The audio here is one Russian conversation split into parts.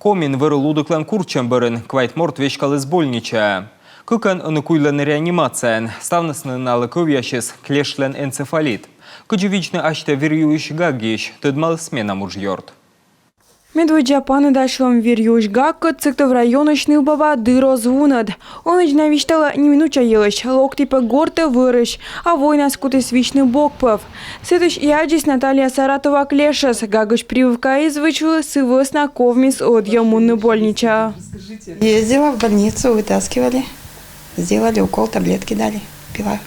Хомин вырылудыклан курчамбырын, квайтморт вешкалы сбольнича. Кыкан аныкуйлан реанимациян, ставнысны налы көвяшес клешлен энцефалит. Кыжевичны ашта верюиш гагиш, тыдмал смена мужьёрт. Медведя паны дашлом верюш гакка цыктов районочный баба дыро звунад. Он навиштала не минуча елыш, локти по горте вырыш, а война скуты свичный бокпов. Сытыш и аджис Наталья Саратова клешес, гагыш прививка извычу сывос на ковмис от ямунны больнича. Ездила в больницу, вытаскивали, сделали укол, таблетки дали, пила.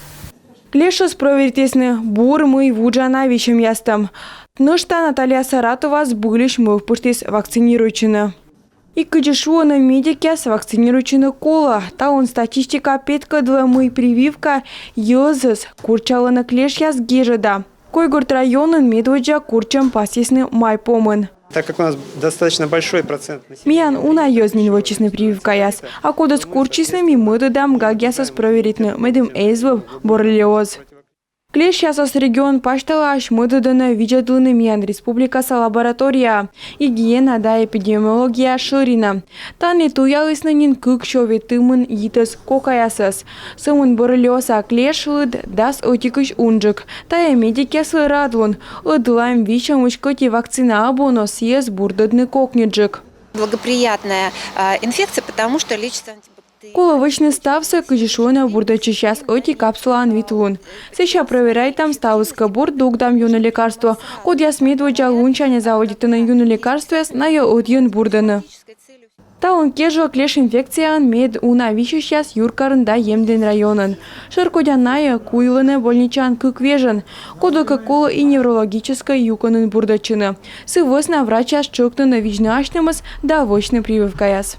Клешес проверитесны бур мы вуджанавичем ястам. Нышта Наталья Саратова сбылиш мы впуштис вакцинируючина. И кыджешуана медике с вакцинируючина кола. Та он статистика петка два мы прививка йозыс курчала на клеш яс гежеда. Койгорт районын медведжа курчам пасисны май помын. Так как у нас достаточно большой процент населения. Миян уна йознин вочисны прививка яс. А кода с курчисными мы дадам гагясас проверитны медым эйзвов боррелиоз. Клеш ясос регион пашталаш мыдыдыны виджадлыны миян республикаса лаборатория. Гигиена да эпидемиология шырина. Таны туялыснынин кык шове тымын йитыс кокаясыз. Сымын боррелиоза клеш лыд дас отикыш унжык. Тая медикесы радлун. Ыдлайм вичам учкоти вакцина абоно съез бурдыдны кокнеджик. Благоприятная инфекция, потому что лечится антибактериальной. Коловочный стався кыжишуна бурда сейчас оти капсула анвитлун. Сейчас проверяй там ставска бурд дугдам юно лекарство. Код я смедводжа лунча не заводит на юно лекарство на ее от юн бурдана. Та он кежо клеш инфекция мед уна вещи сейчас юркарын да емден районан. Ширкодяная куйлыны больничан кыквежен. Коду какого и неврологической юконын бурдачина. Сывосна врача щукны на вижнашнымыз да вочны прививкаяс.